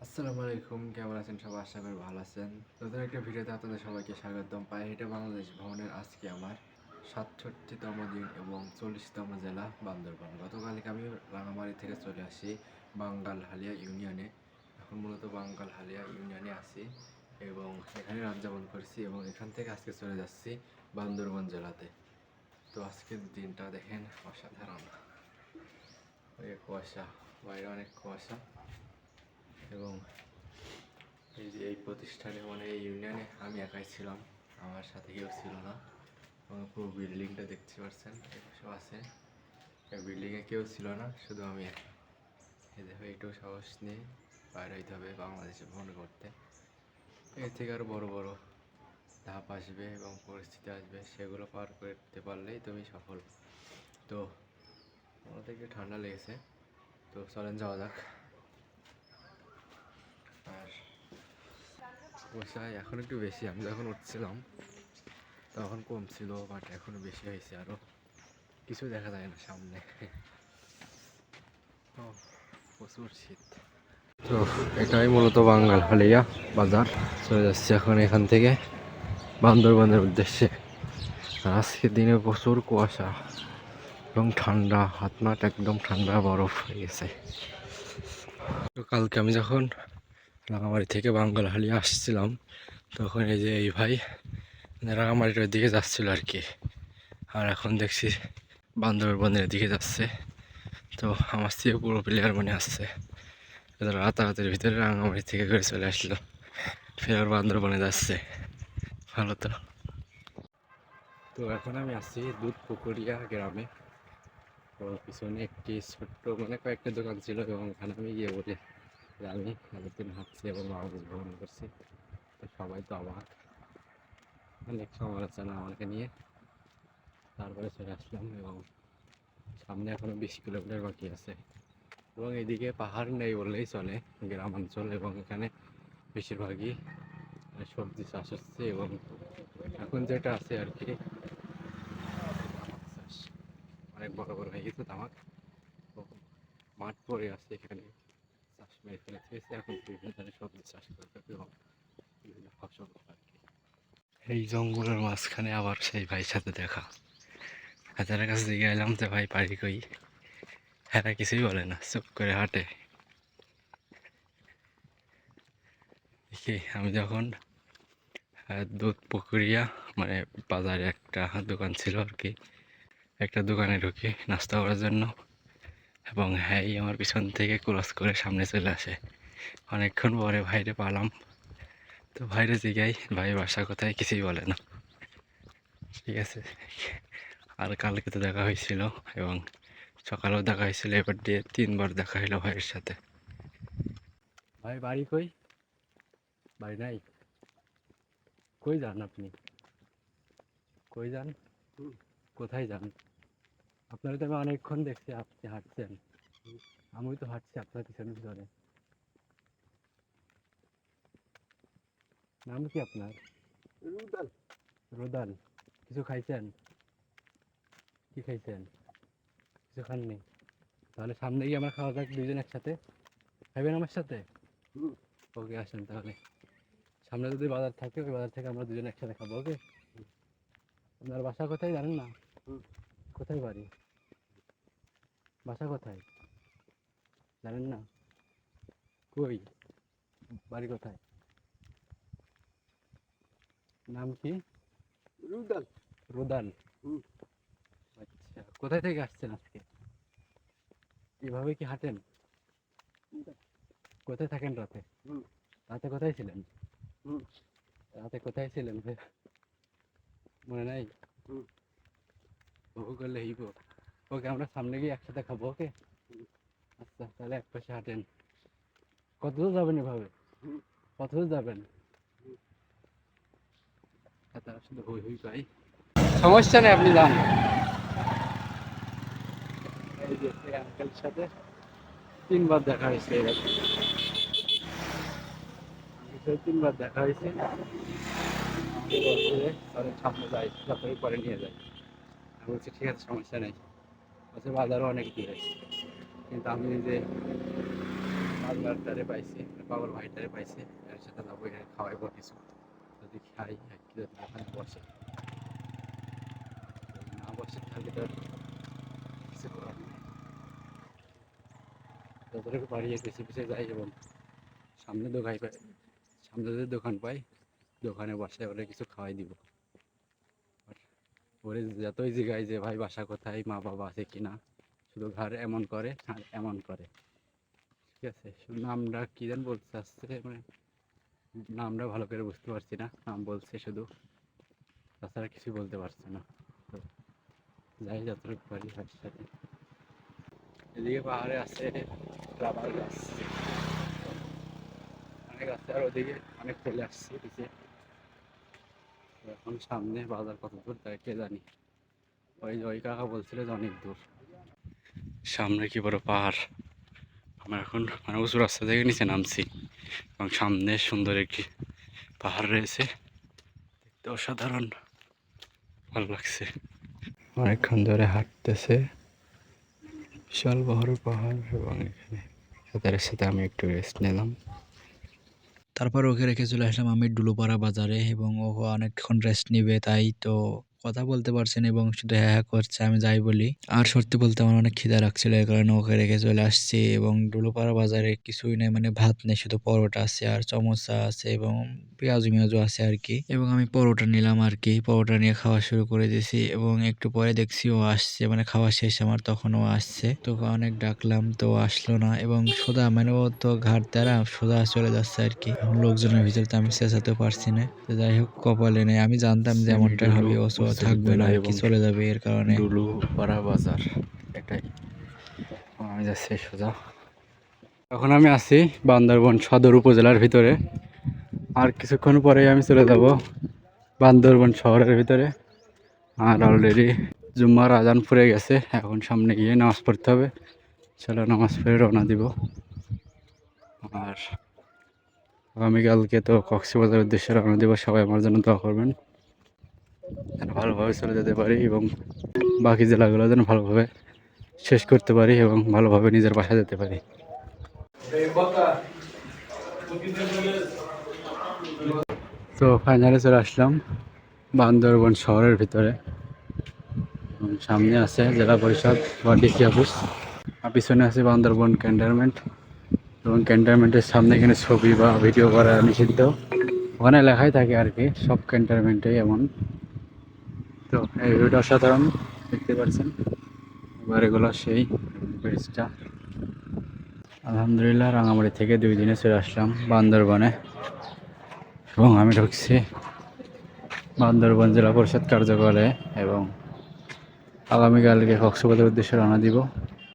আসসালামু আলাইকুম, কেমন আছেন সবাই? আশা করি ভালো আছেন। নতুন একটা ভিডিওতে আপনাদের সবাইকে স্বাগতম। পায়ে হেঁটে বাংলাদেশ ভ্রমণের আজকে আমার ৬৭তম দিন এবং ৪০তম জেলা বান্দরবান। গতকালকে আমি রাঙামাটি থেকে চলে আসি বাঙ্গালহালিয়া ইউনিয়নে। এখন মূলত বাঙ্গালহালিয়া ইউনিয়নে আছি এবং এখানে রাত যাপন করছি এবং এখান থেকে আজকে চলে যাচ্ছি বান্দরবান জেলাতে। তো আজকের দিনটা দেখেন অসাধারণ। ওই কুয়াশা, বাইরে অনেক কুয়াশা এবং এই যে এই প্রতিষ্ঠানে এই ইউনিয়নে আমি একাই ছিলাম, আমার সাথে কেউ ছিল না। এবং পুরো বিল্ডিংটা দেখতে পাচ্ছেন, এসব আছে। এই বিল্ডিংয়ে কেউ ছিল না, শুধু আমি একা। এই দেখো, একটু সাহস নিয়ে বাইরে হইতে হবে বাংলাদেশে ভ্রমণ করতে। এর থেকে আরও বড় বড় ধাপ আসবে এবং পরিস্থিতি আসবে, সেগুলো পার করতে পারলেই তুমি সফল। তো আমাদের একটু ঠান্ডা লেগেছে, তো চলেন যাওয়া যাক। আর কুয়াশায় এখন একটু বেশি, আমি যখন উঠছিলাম তখন কম ছিল, বাট এখনো বেশি হয়েছে, আরো কিছু দেখা যায় না সামনে। প্রচুর শীত। তো এটাই মূলত বাঙ্গালহালিয়া বাজার। চলে যাচ্ছি এখন এখান থেকে বান্দরবানের উদ্দেশ্যে। আজকের দিনে প্রচুর কুয়াশা এবং ঠান্ডা, হাত মাঠ একদম ঠান্ডা বরফ হয়ে গেছে। তো কালকে আমি যখন রাঙামাটি থেকে বাঙ্গালহালিয়া আসছিলাম, তখন এই যে এই ভাই রাঙামাটির দিকে যাচ্ছিল আর কি। আর এখন দেখছি বান্দরবনের দিকে যাচ্ছে। তো আমার থেকে পুরো প্লেয়ার মনে আসছে, রাতারাতির ভিতরে রাঙামাটি থেকে ঘুরে চলে আসলো, ফের বান্দরবনে যাচ্ছে। ভালো তো। তো এখন আমি আছি দুধপুকুরিয়া গ্রামে। তো পিছনে একটি ছোট্ট কয়েকটা দোকান ছিল এবং এখানে আমি গিয়ে বলি যে আমি অনেকদিন হাঁটছি এবং বাংলাদেশ ভ্রমণ করছি। তো সবাই তো অবাক, অনেক সমালোচনা আমাকে নিয়ে। তারপরে চলে আসলাম এবং সামনে এখনো 20 কিলোমিটার বাকি আছে। এবং এদিকে পাহাড় নেই বললেই চলে, গ্রামাঞ্চল, এবং এখানে বেশিরভাগই সবজি চাষ হচ্ছে। এবং এখন যেটা আছে আর কি, তামাক চাষ অনেক বড় বড় হয়ে গেছে তামাক। তো মাঠ পড়ে আছে, এখানে চাষ মেরে ফেলেছে, এখন বিভিন্ন ধরনের সবজি চাষ করতে এবং বিভিন্ন ফসল আর কি। এই জঙ্গলের মাঝখানে আবার সেই ভাইয়ের সাথে দেখা। হাজারের কাছে দিকে এলাম যে ভাই পারি কই, এরা কিছুই বলে না, চুপ করে হাঁটে। আমি যখন দুধ পুকুরিয়া বাজারে একটা দোকান ছিল আর কি, একটা দোকানে ঢুকি নাস্তা করার জন্য, এবং হ্যাঁ আমার পিছন থেকে ক্রস করে সামনে চলে আসে। অনেকক্ষণ পরে ভাইরে পালাম। তো ভাইরে জিগাই ভাই বাসা কোথায়, কিছুই বলে না। ঠিক আছে, আর কালকে তো দেখা হয়েছিল এবং সকালেও দেখা হয়েছিল, এবার দিয়ে 3বার দেখা হলো ভাইয়ের সাথে। ভাই বাড়ি কই? বাড়ি নাই? কই যান আপনি? কই যান? কোথায় যান? আপনারা তো আমি অনেকক্ষণ দেখছি আপনি হাঁটছেন, আমি তো হাঁটছি আপনার পিছনে পিছনে। নাম কি আপনার? রুদাল। রুদাল। কিছু খাইছেন? কি খাইছেন? কিছু খাননি? তাহলে সামনে গিয়ে আমরা খাওয়া যাক দুইজন একসাথে। খাইবেন আমার সাথে? ওকে, আসেন তাহলে। সামনে যদি বাজার থাকে, ওই বাজার থেকে আমরা দুজন একসাথে খাবো। ওকে। আপনার বাসা কোথায় জানেন না? কোথায় বাড়ি? বাসা কোথায় জানেন না? কই? বাড়ি কোথায়? নাম কি? রুদাল। রুদাল। আচ্ছা, কোথায় থেকে আসছেন আজকে? এভাবে কি হাঁটেন? কোথায় থাকেন রাতে? রাতে কোথায় ছিলেন? রাতে কোথায় ছিলেন মনে নাই? ও করলে হইব। ওকে, আমরা সামনে গিয়ে একসাথে খাবো। ওকে। আচ্ছা, তাহলে এক পাশে হাঁটেন। কত দূর যাবেন এভাবে? কত দূর যাবেন? তারা শুধু হই হই পাই। সমস্যা নেই, আপনি যান। এই যে এই আঙ্কেলের সাথে 3বার দেখা হয়েছে, এরকম 3বার দেখা হয়েছে। আমাকে বলছে যে তাহলে সামনে যাই, তারপরে পরে নিয়ে যাই। আমি বলছি ঠিক আছে, সমস্যা নেই। বলছে বাজারও অনেক দূরে, কিন্তু আমি যে পাগলাটারে পাইছি, পাগল ভাইটারে পাইছি, এর সাথে যাবো, এর খাওয়াইবো কিছু, যদি খাই যদি ওখানে বসে, যদি না বসে তাহলে তো কিছু করার নেই। যতটুকু পারি এর পিছিয়ে পিছিয়ে যাই এবং সামনে দোকান পাই, সামনে যদি দোকান পাই দোকানে বসে ওরে কিছু খাওয়াই দিব। আর ওরে যতই জিগাই যে ভাই বাসা কোথায়, মা বাবা আছে কিনা, শুধু ঘর এমন করে আর এমন করে, ঠিক আছে। শুধু নামটা কি যেন বলতে চাচ্ছে, মানে নামটা ভালো করে বুঝতে পারছি না, নাম বলছে শুধু, তাছাড়া কিছু বলতে পারছে না। তো যাই যতটুকু পারি তার সাথে। এদিকে পাহাড়ে আছে রাবার গাছ অনেক আছে, আর ওদিকে অনেক চলে আসছে পিছিয়ে। তো এখন সামনে বাজার কত দূর তাই কে জানি, ওই কাকা বলছিল যে অনেক দূর। সামনে কি বড় পাহাড়, আমরা এখন মানে উঁচু রাস্তা থেকে নিচে নামছি এবং সামনে সুন্দর একটি পাহাড় রয়েছে, দেখতে অসাধারণ ভালো লাগছে। অনেকক্ষণ ধরে হাঁটতেছে, বিশাল বড় পাহাড়, এবং এখানে তাদের সাথে আমি একটু রেস্ট নিলাম। তারপর ওকে রেখে চলে আসলাম আমি ডুলুপাড়া বাজারে, এবং ও অনেকক্ষণ রেস্ট নিবে, তাই তো কথা বলতে পারছেন এবং শুধু হ্যাঁ হ্যাঁ করছে আমি যাই বলি। আর সত্যি বলতে আমার অনেক খিদা লাগছিল, এই কারণে ওকে রেখে চলে আসছি। এবং ডুলুপাড়া বাজারে কিছুই নেই, মানে ভাত নেই, শুধু পরোটা আছে আর সমোসা আছে এবং পেঁয়াজু মেয়াজু আছে আর কি। এবং আমি পরোটা নিলাম আর কি, পরোটা নিয়ে খাওয়া শুরু করে দিয়েছি এবং একটু পরে দেখছি ও আসছে, মানে খাওয়া শেষ আমার, তখন ও আসছে। তো অনেক ডাকলাম তো আসলো না, এবং সোজা মানে ও তো ঘাট দ্বারা সোজা চলে যাচ্ছে আর কি। এখন লোকজনের ভিতরে তো আমি চেঁচাতে পারছি না, তো যাই হোক কপালে নেই, আমি জানতাম যে এমনটা হবে, ও থাকবে না আর কি, চলে যাবে, এর কারণে। ডুলুপাড়া বাজার এটাই, আমি যাচ্ছি সোজা। এখন আমি আছি বান্দরবন সদর উপজেলার ভিতরে, আর কিছুক্ষণ পরে আমি চলে যাব বান্দরবন শহরের ভিতরে। আর অলরেডি জুম্মার আজান পড়ে গেছে, এখন সামনে গিয়ে নামাজ পড়তে হবে, চলো নামাজ পড়ে রওনা দিব। আর আগামীকালকে তো কক্সবাজারের উদ্দেশ্যে রওনা দিব, সবাই আমার জন্য দোয়া করবেন যেন ভালোভাবে চলে যেতে পারি এবং বাকি জেলাগুলো যেন ভালোভাবে শেষ করতে পারি এবং ভালোভাবে নিজের বাসায় যেতে পারি। তো ফাইনালি চলে আসলাম বান্দরবন শহরের ভিতরে, সামনে আছে জেলা পরিষদ বা ডিসি অফিস, আর পিছনে আছে বান্দরবন ক্যান্টনমেন্ট, এবং ক্যান্টনমেন্টের সামনে এখানে ছবি বা ভিডিও করা নিষিদ্ধ, ওখানে লেখাই থাকে আর কি, সব ক্যান্টনমেন্টেই এমন। তো এই ভিডিওটা অসাধারণ দেখতে পাচ্ছেন, এবার এগুলো সেই ব্রিজটা। আলহামদুলিল্লাহ রাঙামাটি থেকে 2 দিনে চলে আসলাম বান্দরবনে, এবং আমি ঢুকছি বান্দরবন জেলা পরিষদ কার্যালয়ে, এবং আগামীকালকে কক্সবাজারের উদ্দেশ্যে রওনা দিব।